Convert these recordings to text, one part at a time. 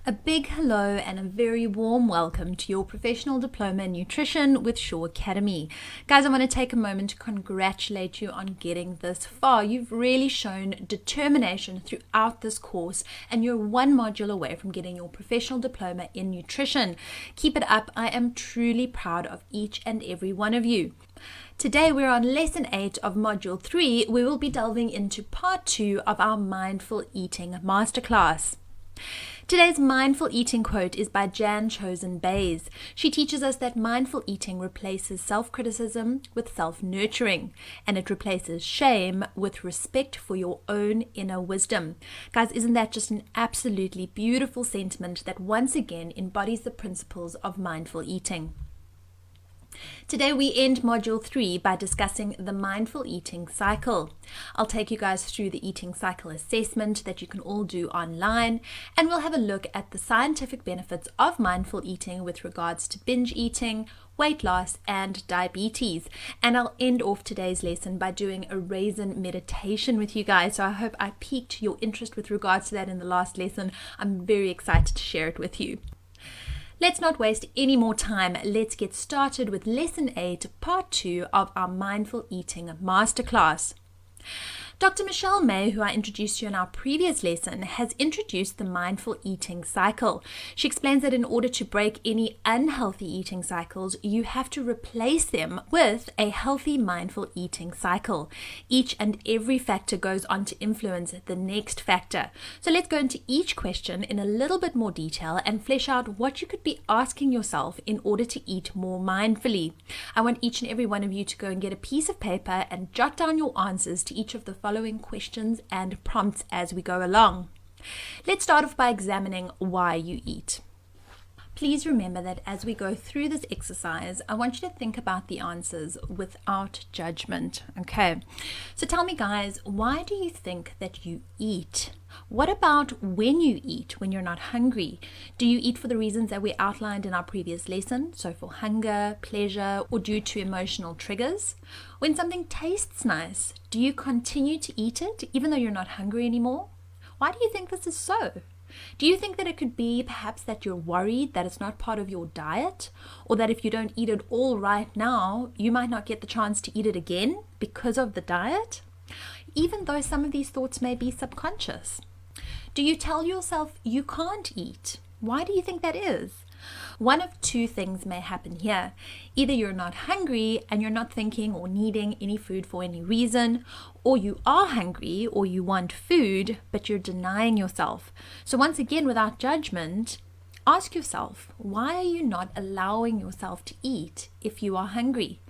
A big hello and a very warm welcome to your Professional Diploma in Nutrition with Shaw Academy. Guys, I want to take a moment to congratulate you on getting this far. You've really shown determination throughout this course and you're one module away from getting your Professional Diploma in Nutrition. Keep it up. I am truly proud of each and every one of you. Today we're on Lesson 8 of Module 3. We will be delving into Part 2 of our Mindful Eating Masterclass. Today's mindful eating quote is by Jan Chosen Bays. She teaches us that mindful eating replaces self-criticism with self-nurturing, and it replaces shame with respect for your own inner wisdom. Guys, isn't that just an absolutely beautiful sentiment that once again embodies the principles of mindful eating? Today we end Module 3 by discussing the mindful eating cycle. I'll take you guys through the eating cycle assessment that you can all do online, and we'll have a look at the scientific benefits of mindful eating with regards to binge eating, weight loss, and diabetes. And I'll end off today's lesson by doing a raisin meditation with you guys. So I hope I piqued your interest with regards to that in the last lesson. I'm very excited to share it with you. Let's not waste any more time. Let's get started with Lesson 8, Part 2 of our Mindful Eating Masterclass. Dr. Michelle May, who I introduced you in our previous lesson, has introduced the mindful eating cycle. She explains that in order to break any unhealthy eating cycles, you have to replace them with a healthy mindful eating cycle. Each and every factor goes on to influence the next factor. So let's go into each question in a little bit more detail and flesh out what you could be asking yourself in order to eat more mindfully. I want each and every one of you to go and get a piece of paper and jot down your answers to each of the following questions and prompts as we go along. Let's start off by examining why you eat. Please remember that as we go through this exercise, I want you to think about the answers without judgment. Okay, so tell me guys, why do you think that you eat? What about when you eat, when you're not hungry? Do you eat for the reasons that we outlined in our previous lesson? So for hunger, pleasure, or due to emotional triggers? When something tastes nice, do you continue to eat it even though you're not hungry anymore? Why do you think this is so? Do you think that it could be perhaps that you're worried that it's not part of your diet, or that if you don't eat it all right now, you might not get the chance to eat it again because of the diet? Even though some of these thoughts may be subconscious. Do you tell yourself you can't eat? Why do you think that is? One of two things may happen here. Either you're not hungry and you're not thinking or needing any food for any reason, or you are hungry or you want food, but you're denying yourself. So once again, without judgment, ask yourself, why are you not allowing yourself to eat if you are hungry?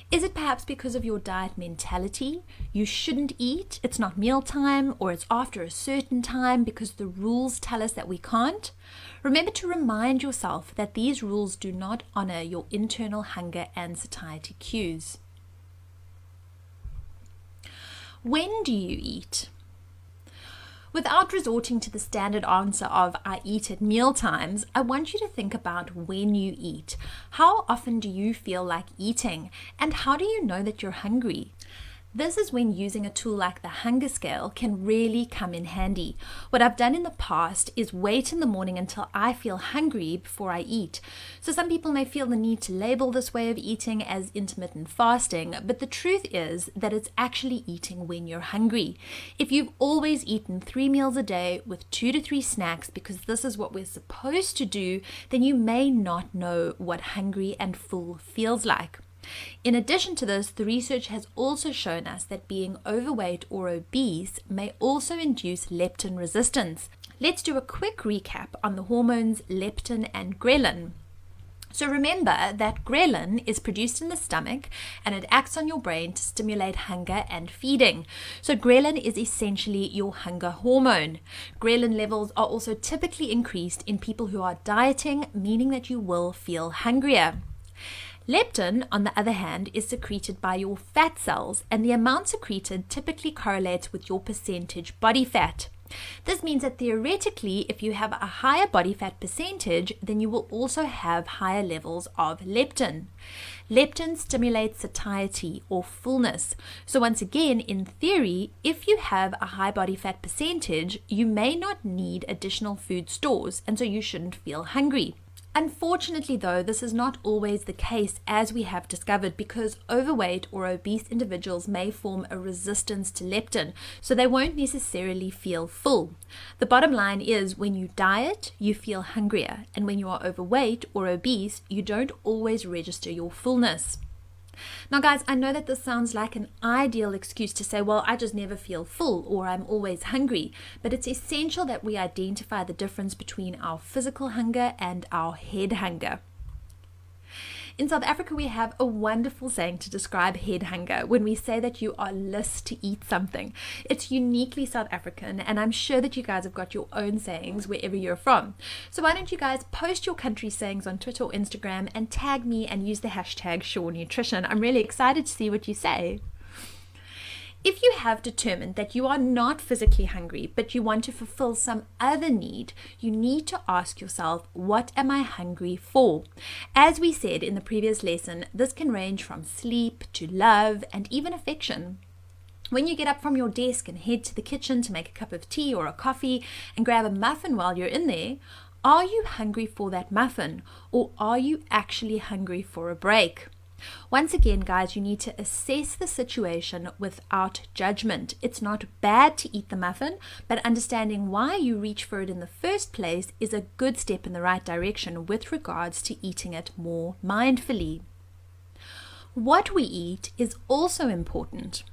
Is it perhaps because of your diet mentality? You shouldn't eat, it's not mealtime, or it's after a certain time because the rules tell us that we can't? Remember to remind yourself that these rules do not honor your internal hunger and satiety cues. When do you eat? Without resorting to the standard answer of I eat at meal times, I want you to think about when you eat. How often do you feel like eating? And how do you know that you're hungry? This is when using a tool like the hunger scale can really come in handy. What I've done in the past is wait in the morning until I feel hungry before I eat. So some people may feel the need to label this way of eating as intermittent fasting, but the truth is that it's actually eating when you're hungry. If you've always eaten 3 meals a day with 2 to 3 snacks because this is what we're supposed to do, then you may not know what hungry and full feels like. In addition to this, the research has also shown us that being overweight or obese may also induce leptin resistance. Let's do a quick recap on the hormones leptin and ghrelin. So remember that ghrelin is produced in the stomach and it acts on your brain to stimulate hunger and feeding. So ghrelin is essentially your hunger hormone. Ghrelin levels are also typically increased in people who are dieting, meaning that you will feel hungrier. Leptin, on the other hand, is secreted by your fat cells, and the amount secreted typically correlates with your percentage body fat. This means that theoretically, if you have a higher body fat percentage, then you will also have higher levels of leptin. Leptin stimulates satiety or fullness. So once again, in theory, if you have a high body fat percentage, you may not need additional food stores, and so you shouldn't feel hungry. Unfortunately, though, this is not always the case, as we have discovered, because overweight or obese individuals may form a resistance to leptin, so they won't necessarily feel full. The bottom line is, when you diet, you feel hungrier, and when you are overweight or obese, you don't always register your fullness. Now guys, I know that this sounds like an ideal excuse to say, well, I just never feel full or I'm always hungry, but it's essential that we identify the difference between our physical hunger and our head hunger. In South Africa, we have a wonderful saying to describe head hunger when we say that you are lust to eat something. It's uniquely South African, and I'm sure that you guys have got your own sayings wherever you're from. So why don't you guys post your country sayings on Twitter or Instagram and tag me and use the hashtag #SureNutrition. I'm really excited to see what you say. If you have determined that you are not physically hungry, but you want to fulfill some other need, you need to ask yourself, what am I hungry for? As we said in the previous lesson, this can range from sleep to love and even affection. When you get up from your desk and head to the kitchen to make a cup of tea or a coffee and grab a muffin while you're in there, are you hungry for that muffin, or are you actually hungry for a break? Once again, guys, you need to assess the situation without judgment. It's not bad to eat the muffin, but understanding why you reach for it in the first place is a good step in the right direction with regards to eating it more mindfully. What we eat is also important.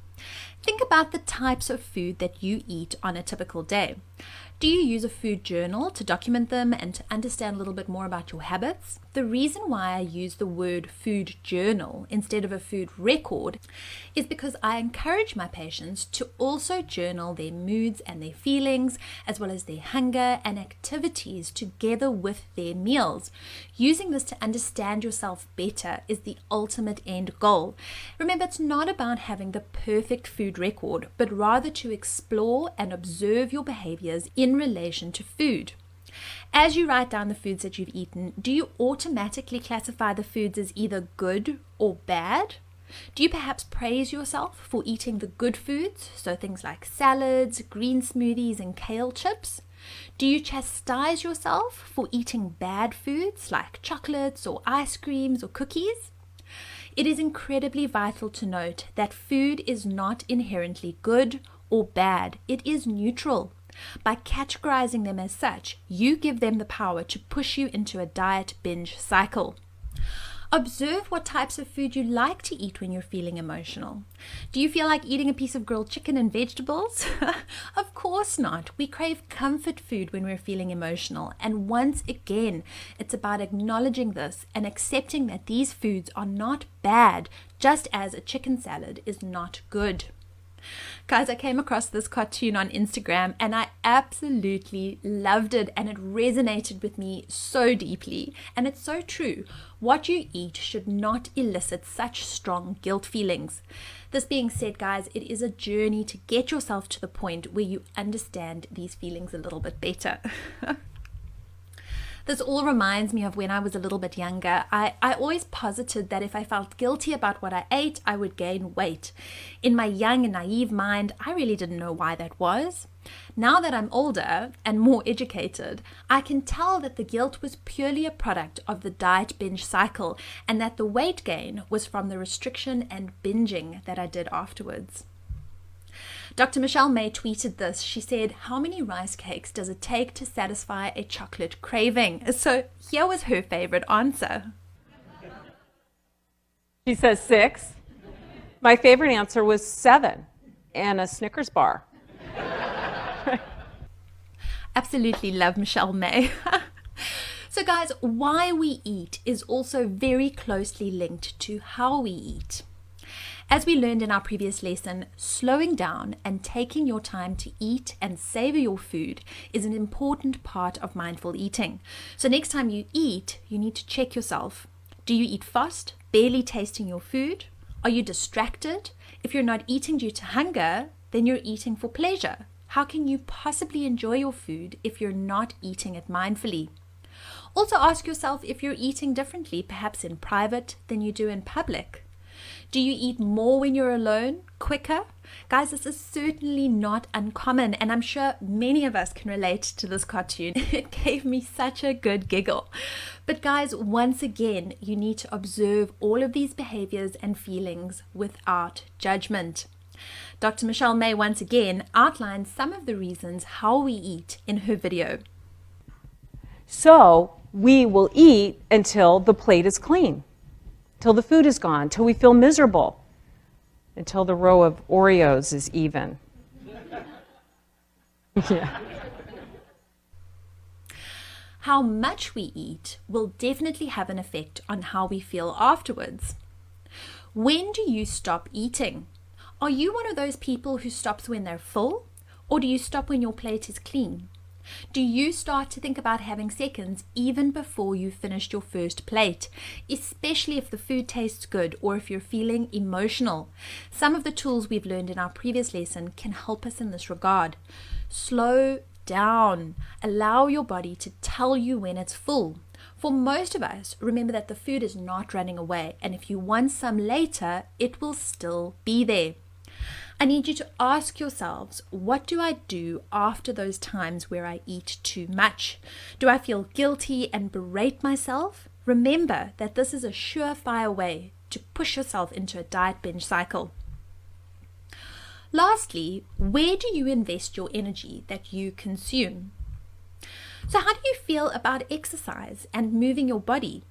Think about the types of food that you eat on a typical day. Do you use a food journal to document them and to understand a little bit more about your habits? The reason why I use the word food journal instead of a food record is because I encourage my patients to also journal their moods and their feelings, as well as their hunger and activities together with their meals. Using this to understand yourself better is the ultimate end goal. Remember, it's not about having the perfect food record, but rather to explore and observe your behaviors in relation to food. As you write down the foods that you've eaten, do you automatically classify the foods as either good or bad? Do you perhaps praise yourself for eating the good foods, so things like salads, green smoothies, and kale chips? Do you chastise yourself for eating bad foods like chocolates or ice creams or cookies? It is incredibly vital to note that food is not inherently good or bad. It is neutral. By categorizing them as such, you give them the power to push you into a diet binge cycle. Observe what types of food you like to eat when you're feeling emotional. Do you feel like eating a piece of grilled chicken and vegetables? Of course not. We crave comfort food when we're feeling emotional. And once again, it's about acknowledging this and accepting that these foods are not bad, just as a chicken salad is not good. Guys, I came across this cartoon on Instagram and I absolutely loved it, and it resonated with me so deeply. And it's so true. What you eat should not elicit such strong guilt feelings. This being said, guys, it is a journey to get yourself to the point where you understand these feelings a little bit better. This all reminds me of when I was a little bit younger. I always posited that if I felt guilty about what I ate, I would gain weight. In my young and naive mind, I really didn't know why that was. Now that I'm older and more educated, I can tell that the guilt was purely a product of the diet binge cycle, and that the weight gain was from the restriction and binging that I did afterwards. Dr. Michelle May tweeted this. She said, "How many rice cakes does it take to satisfy a chocolate craving?" So here was her favorite answer. She says 6. My favorite answer was 7 and a Snickers bar. Absolutely love Michelle May. So guys, why we eat is also very closely linked to how we eat. As we learned in our previous lesson, slowing down and taking your time to eat and savor your food is an important part of mindful eating. So next time you eat, you need to check yourself. Do you eat fast, barely tasting your food? Are you distracted? If you're not eating due to hunger, then you're eating for pleasure. How can you possibly enjoy your food if you're not eating it mindfully? Also ask yourself if you're eating differently, perhaps in private than you do in public. Do you eat more when you're alone, quicker? Guys, this is certainly not uncommon, and I'm sure many of us can relate to this cartoon. It gave me such a good giggle. But guys, once again, you need to observe all of these behaviors and feelings without judgment. Dr. Michelle May once again outlines some of the reasons how we eat in her video. So we will eat until the plate is clean, till the food is gone, till we feel miserable, until the row of Oreos is even. Yeah. How much we eat will definitely have an effect on how we feel afterwards. When do you stop eating? Are you one of those people who stops when they're full, or do you stop when your plate is clean? Do you start to think about having seconds even before you've finished your first plate, especially if the food tastes good or if you're feeling emotional? Some of the tools we've learned in our previous lesson can help us in this regard. Slow down. Allow your body to tell you when it's full. For most of us, remember that the food is not running away, and if you want some later, it will still be there. I need you to ask yourselves, what do I do after those times where I eat too much? Do I feel guilty and berate myself? Remember that this is a surefire way to push yourself into a diet binge cycle. Lastly, where do you invest your energy that you consume? So how do you feel about exercise and moving your body?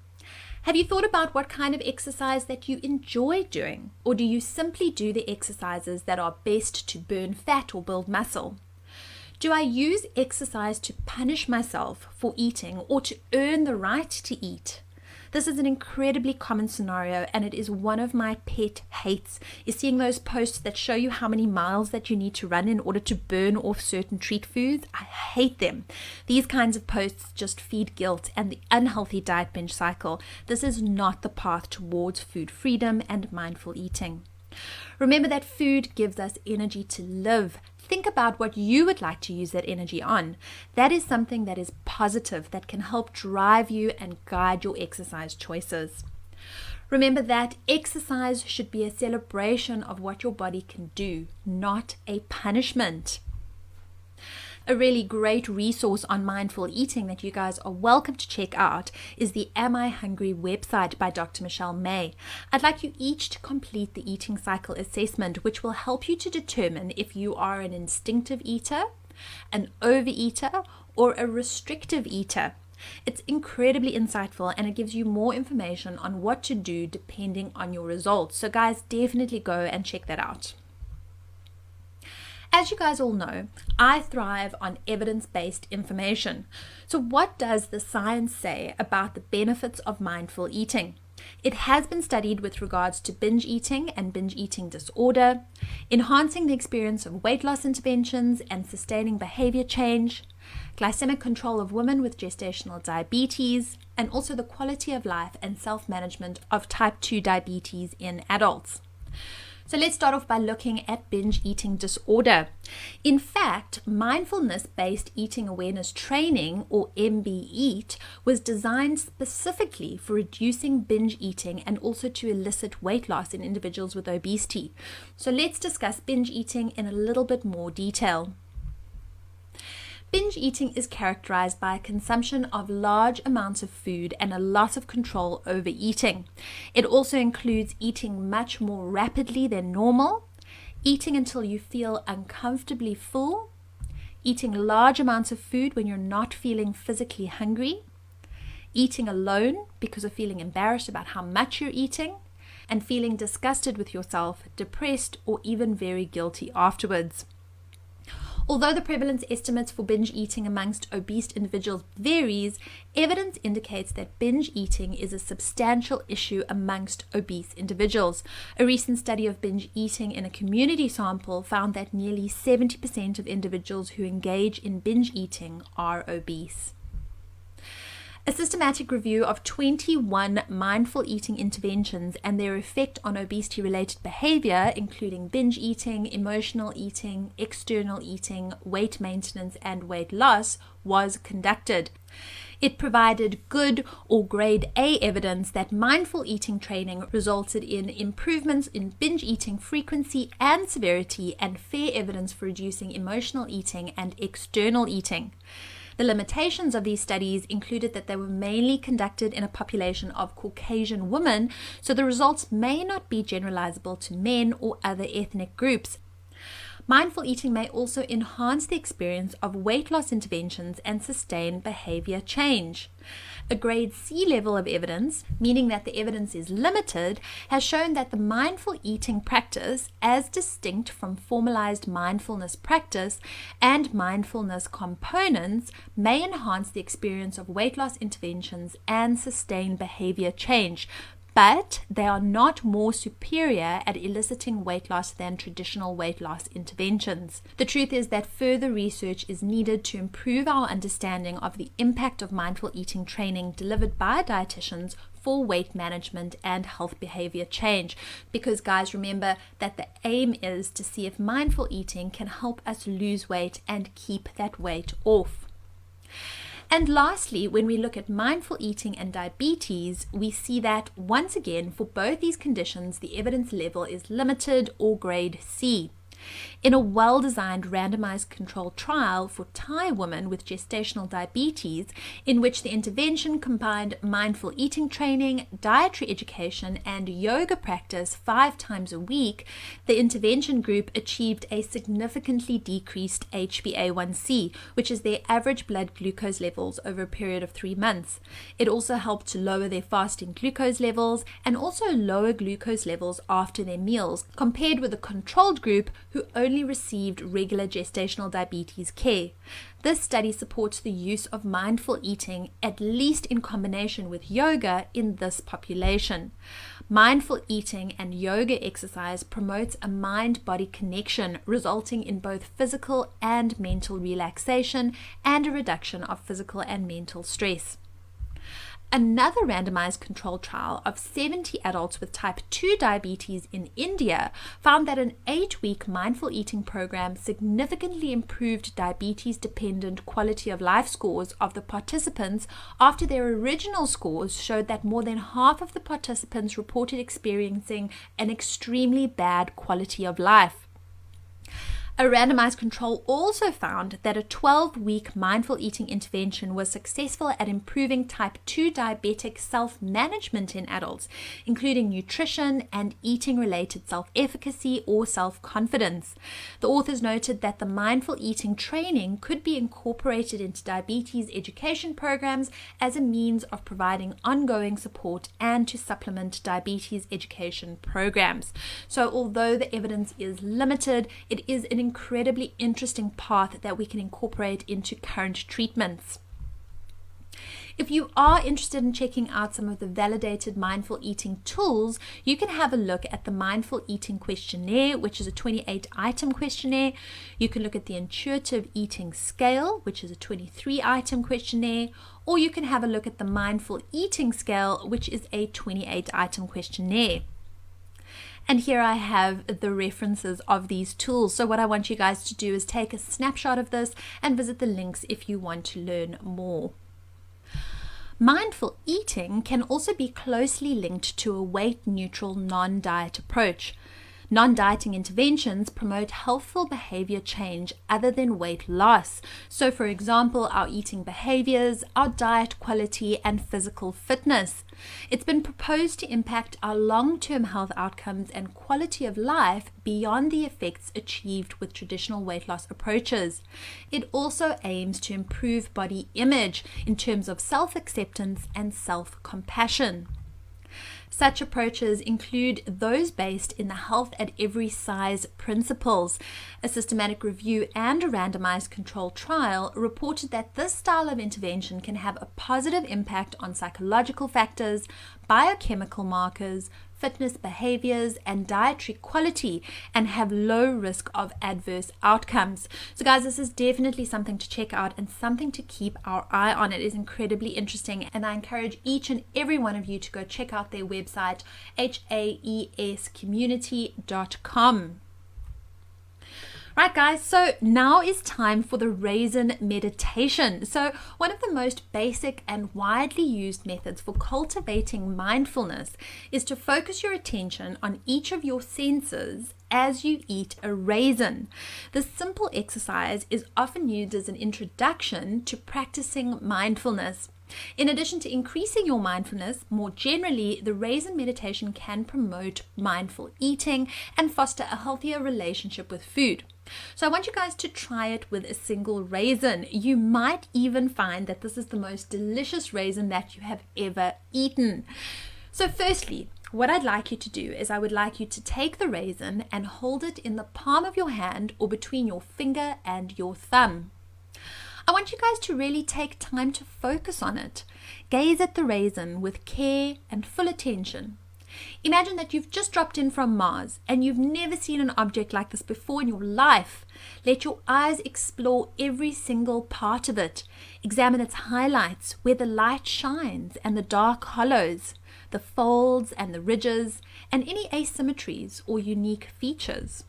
Have you thought about what kind of exercise that you enjoy doing? Or do you simply do the exercises that are best to burn fat or build muscle? Do I use exercise to punish myself for eating or to earn the right to eat? This is an incredibly common scenario, and it is one of my pet hates, is seeing those posts that show you how many miles that you need to run in order to burn off certain treat foods. I hate them. These kinds of posts just feed guilt and the unhealthy diet binge cycle. This is not the path towards food freedom and mindful eating. Remember that food gives us energy to live. Think about what you would like to use that energy on. That is something that is positive, that can help drive you and guide your exercise choices. Remember that exercise should be a celebration of what your body can do, not a punishment. A really great resource on mindful eating that you guys are welcome to check out is the Am I Hungry website by Dr. Michelle May. I'd like you each to complete the eating cycle assessment, which will help you to determine if you are an instinctive eater, an overeater, or a restrictive eater. It's incredibly insightful, and it gives you more information on what to do depending on your results. So guys, definitely go and check that out. As you guys all know, I thrive on evidence-based information. So what does the science say about the benefits of mindful eating? It has been studied with regards to binge eating and binge eating disorder, enhancing the experience of weight loss interventions and sustaining behavior change, glycemic control of women with gestational diabetes, and also the quality of life and self-management of type 2 diabetes in adults. So let's start off by looking at binge eating disorder. In fact, mindfulness-based eating awareness training, or MBEAT, was designed specifically for reducing binge eating and also to elicit weight loss in individuals with obesity. So let's discuss binge eating in a little bit more detail. Binge eating is characterized by a consumption of large amounts of food and a loss of control over eating. It also includes eating much more rapidly than normal, eating until you feel uncomfortably full, eating large amounts of food when you're not feeling physically hungry, eating alone because of feeling embarrassed about how much you're eating, and feeling disgusted with yourself, depressed, or even very guilty afterwards. Although the prevalence estimates for binge eating amongst obese individuals varies, evidence indicates that binge eating is a substantial issue amongst obese individuals. A recent study of binge eating in a community sample found that nearly 70% of individuals who engage in binge eating are obese. A systematic review of 21 mindful eating interventions and their effect on obesity-related behavior, including binge eating, emotional eating, external eating, weight maintenance, and weight loss, was conducted. It provided good or grade A evidence that mindful eating training resulted in improvements in binge eating frequency and severity, and fair evidence for reducing emotional eating and external eating. The limitations of these studies included that they were mainly conducted in a population of Caucasian women, so the results may not be generalizable to men or other ethnic groups. Mindful eating may also enhance the experience of weight loss interventions and sustain behavior change. A grade C level of evidence, meaning that the evidence is limited, has shown that the mindful eating practice, as distinct from formalized mindfulness practice and mindfulness components, may enhance the experience of weight loss interventions and sustain behavior change, but they are not more superior at eliciting weight loss than traditional weight loss interventions. The truth is that further research is needed to improve our understanding of the impact of mindful eating training delivered by dietitians for weight management and health behavior change. Because guys, remember that the aim is to see if mindful eating can help us lose weight and keep that weight off. And lastly, when we look at mindful eating and diabetes, we see that once again, for both these conditions, the evidence level is limited or grade C. In a well-designed randomized controlled trial for Thai women with gestational diabetes, in which the intervention combined mindful eating training, dietary education, and yoga practice 5 times a week, the intervention group achieved a significantly decreased HbA1c, which is their average blood glucose levels over a period of 3 months. It also helped to lower their fasting glucose levels and also lower glucose levels after their meals, compared with a controlled group who only received regular gestational diabetes care. This study supports the use of mindful eating, at least in combination with yoga, in this population. Mindful eating and yoga exercise promotes a mind-body connection, resulting in both physical and mental relaxation and a reduction of physical and mental stress. Another randomized controlled trial of 70 adults with type 2 diabetes in India found that an 8-week mindful eating program significantly improved diabetes-dependent quality of life scores of the participants after their original scores showed that more than half of the participants reported experiencing an extremely bad quality of life. A randomized control also found that a 12-week mindful eating intervention was successful at improving type 2 diabetic self-management in adults, including nutrition and eating-related self-efficacy or self-confidence. The authors noted that the mindful eating training could be incorporated into diabetes education programs as a means of providing ongoing support and to supplement diabetes education programs. So although the evidence is limited, it is an incredibly interesting path that we can incorporate into current treatments. If you are interested in checking out some of the validated mindful eating tools, you can have a look at the Mindful Eating Questionnaire, which is a 28-item questionnaire. You can look at the Intuitive Eating Scale, which is a 23-item questionnaire, or you can have a look at the Mindful Eating Scale, which is a 28-item questionnaire. And here I have the references of these tools. So what I want you guys to do is take a snapshot of this and visit the links if you want to learn more. Mindful eating can also be closely linked to a weight-neutral non-diet approach. Non-dieting interventions promote healthful behavior change other than weight loss. So for example, our eating behaviors, our diet quality, and physical fitness. It's been proposed to impact our long-term health outcomes and quality of life beyond the effects achieved with traditional weight loss approaches. It also aims to improve body image in terms of self-acceptance and self-compassion. Such approaches include those based in the health at every size principles. A systematic review and a randomized controlled trial reported that this style of intervention can have a positive impact on psychological factors, biochemical markers, fitness behaviors, and dietary quality, and have low risk of adverse outcomes. So guys, this is definitely something to check out and something to keep our eye on. It is incredibly interesting, and I encourage each and every one of you to go check out their website, haescommunity.com. Right guys, so now is time for the raisin meditation. So one of the most basic and widely used methods for cultivating mindfulness is to focus your attention on each of your senses as you eat a raisin. This simple exercise is often used as an introduction to practicing mindfulness. In addition to increasing your mindfulness, more generally, the raisin meditation can promote mindful eating and foster a healthier relationship with food. So I want you guys to try it with a single raisin. You might even find that this is the most delicious raisin that you have ever eaten. So firstly, what I'd like you to do is I would like you to take the raisin and hold it in the palm of your hand or between your finger and your thumb. I want you guys to really take time to focus on it. Gaze at the raisin with care and full attention. Imagine that you've just dropped in from Mars and you've never seen an object like this before in your life. Let your eyes explore every single part of it. Examine its highlights, where the light shines and the dark hollows, the folds and the ridges, and any asymmetries or unique features.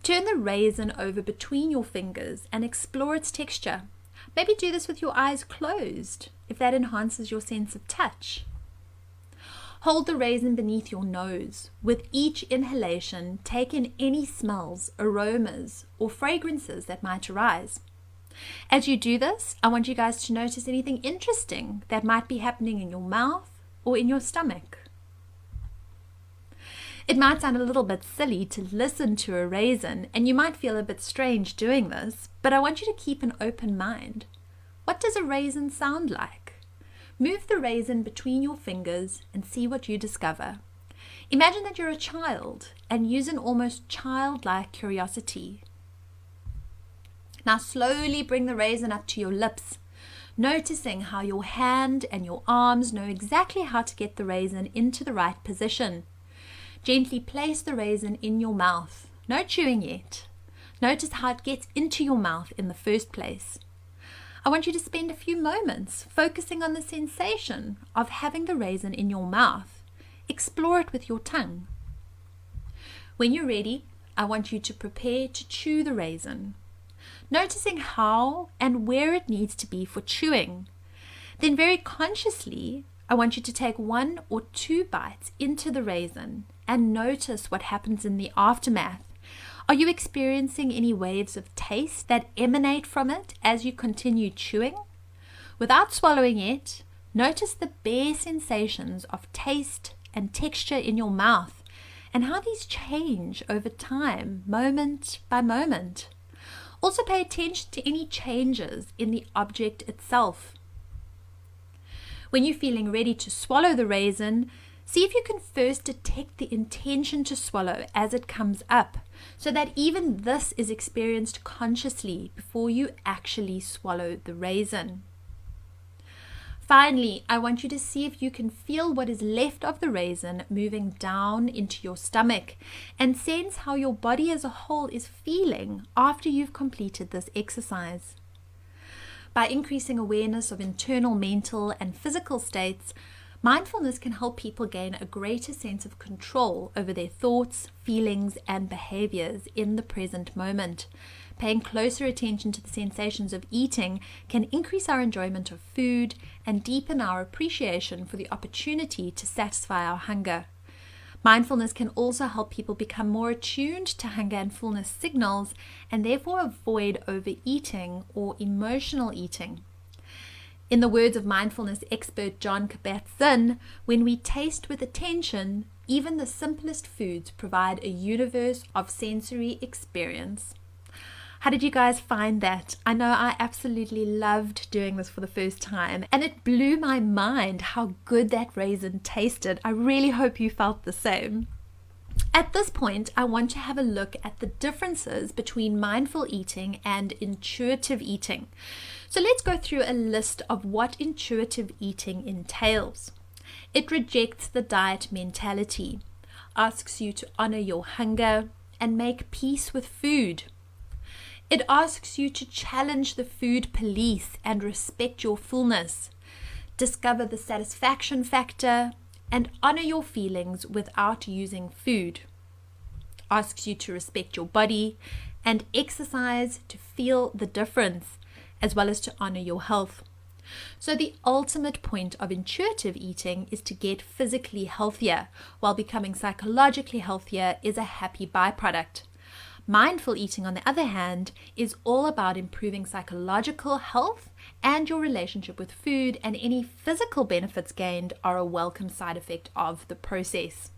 Turn the raisin over between your fingers and explore its texture. Maybe do this with your eyes closed, if that enhances your sense of touch. Hold the raisin beneath your nose. With each inhalation, take in any smells, aromas, or fragrances that might arise. As you do this, I want you guys to notice anything interesting that might be happening in your mouth or in your stomach. It might sound a little bit silly to listen to a raisin, and you might feel a bit strange doing this, but I want you to keep an open mind. What does a raisin sound like? Move the raisin between your fingers and see what you discover. Imagine that you're a child and use an almost childlike curiosity. Now slowly bring the raisin up to your lips, noticing how your hand and your arms know exactly how to get the raisin into the right position. Gently place the raisin in your mouth. No chewing yet. Notice how it gets into your mouth in the first place. I want you to spend a few moments focusing on the sensation of having the raisin in your mouth. Explore it with your tongue. When you're ready, I want you to prepare to chew the raisin, noticing how and where it needs to be for chewing. Then very consciously, I want you to take 1 or 2 bites into the raisin and notice what happens in the aftermath. Are you experiencing any waves of taste that emanate from it as you continue chewing? Without swallowing it, notice the bare sensations of taste and texture in your mouth and how these change over time, moment by moment. Also pay attention to any changes in the object itself. When you're feeling ready to swallow the raisin, see if you can first detect the intention to swallow as it comes up, so that even this is experienced consciously before you actually swallow the raisin. Finally, I want you to see if you can feel what is left of the raisin moving down into your stomach and sense how your body as a whole is feeling after you've completed this exercise. By increasing awareness of internal, mental, and physical states, mindfulness can help people gain a greater sense of control over their thoughts, feelings, and behaviors in the present moment. Paying closer attention to the sensations of eating can increase our enjoyment of food and deepen our appreciation for the opportunity to satisfy our hunger. Mindfulness can also help people become more attuned to hunger and fullness signals and therefore avoid overeating or emotional eating. In the words of mindfulness expert Jon Kabat-Zinn, when we taste with attention, even the simplest foods provide a universe of sensory experience. How did you guys find that? I know I absolutely loved doing this for the first time, and it blew my mind how good that raisin tasted. I really hope you felt the same. At this point, I want to have a look at the differences between mindful eating and intuitive eating. So let's go through a list of what intuitive eating entails. It rejects the diet mentality, asks you to honor your hunger and make peace with food. It asks you to challenge the food police and respect your fullness, discover the satisfaction factor, and honor your feelings without using food. Asks you to respect your body and exercise to feel the difference, as well as to honor your health. So the ultimate point of intuitive eating is to get physically healthier, while becoming psychologically healthier is a happy byproduct. Mindful eating, on the other hand, is all about improving psychological health, and your relationship with food and any physical benefits gained are a welcome side effect of the process.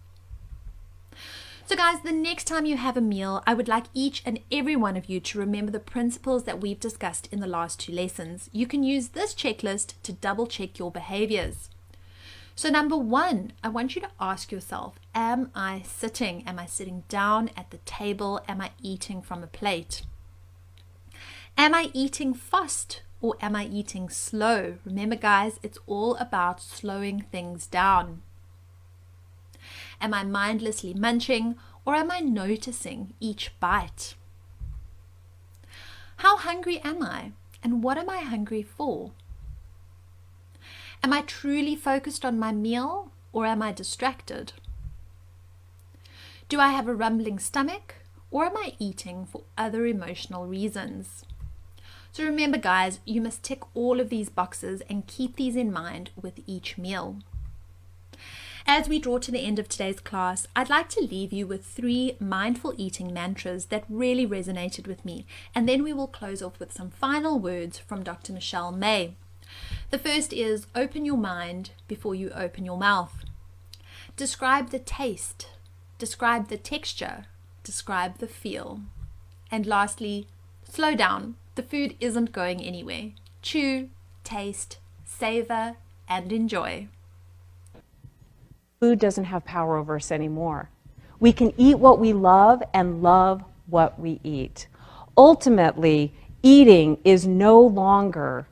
So guys, the next time you have a meal, I would like each and every one of you to remember the principles that we've discussed in the last 2 lessons. You can use this checklist to double check your behaviors. So number 1, I want you to ask yourself, am I sitting? Am I sitting down at the table? Am I eating from a plate? Am I eating fast or am I eating slow? Remember guys, it's all about slowing things down. Am I mindlessly munching or am I noticing each bite? How hungry am I and what am I hungry for? Am I truly focused on my meal or am I distracted? Do I have a rumbling stomach or am I eating for other emotional reasons? So remember guys, you must tick all of these boxes and keep these in mind with each meal. As we draw to the end of today's class, I'd like to leave you with 3 mindful eating mantras that really resonated with me, and then we will close off with some final words from Dr. Michelle May. The first is, open your mind before you open your mouth. Describe the taste, describe the texture, describe the feel. And lastly, slow down. The food isn't going anywhere. Chew, taste, savor, and enjoy. Food doesn't have power over us anymore. We can eat what we love and love what we eat. Ultimately, eating is no longer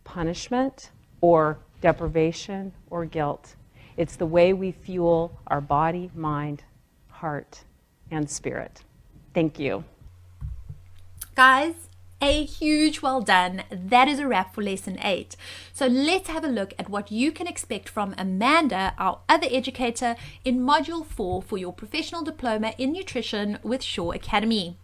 punishment or deprivation or guilt. It's the way we fuel our body, mind, heart, and spirit. Thank you. Guys, a huge well done. That is a wrap for lesson 8. So let's have a look at what you can expect from Amanda, our other educator, in module 4 for your professional diploma in nutrition with Shaw Academy.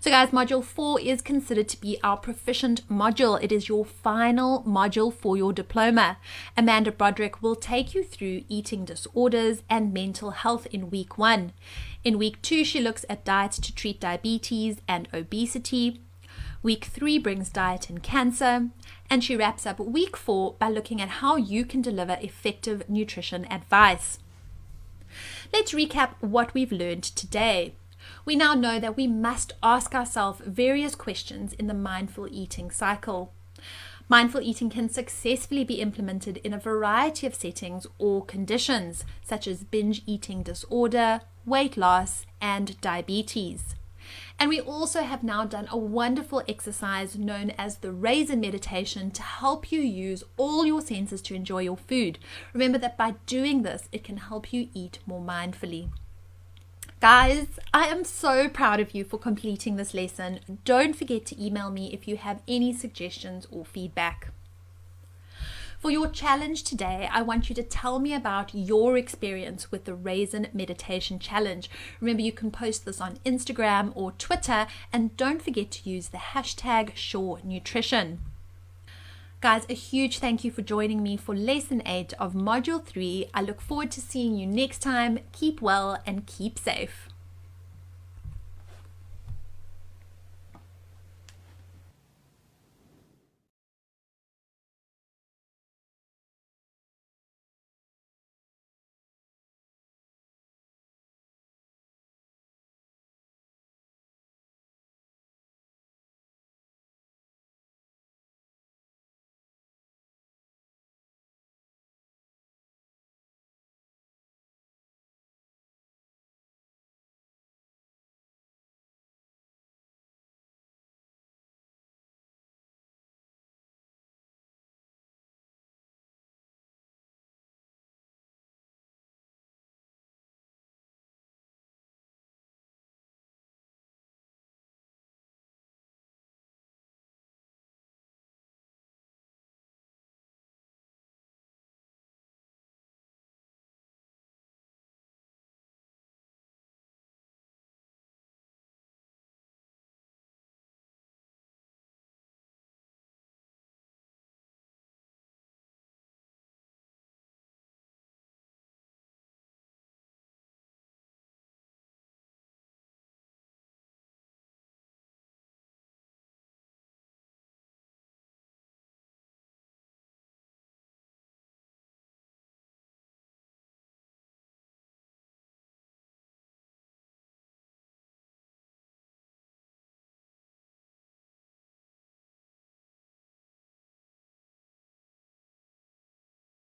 So guys, module 4 is considered to be our proficient module. It is your final module for your diploma. Amanda Broderick will take you through eating disorders and mental health in week 1. In week 2, she looks at diets to treat diabetes and obesity. Week 3 brings diet and cancer, and she wraps up week 4 by looking at how you can deliver effective nutrition advice. Let's recap what we've learned today. We now know that we must ask ourselves various questions in the mindful eating cycle. Mindful eating can successfully be implemented in a variety of settings or conditions, such as binge eating disorder, weight loss, and diabetes. And we also have now done a wonderful exercise known as the raisin meditation to help you use all your senses to enjoy your food. Remember that by doing this, it can help you eat more mindfully. Guys, I am so proud of you for completing this lesson. Don't forget to email me if you have any suggestions or feedback. For your challenge today, I want you to tell me about your experience with the Raisin Meditation Challenge. Remember, you can post this on Instagram or Twitter, and don't forget to use the hashtag #ShawNutrition. Guys, a huge thank you for joining me for Lesson 8 of Module 3. I look forward to seeing you next time. Keep well and keep safe.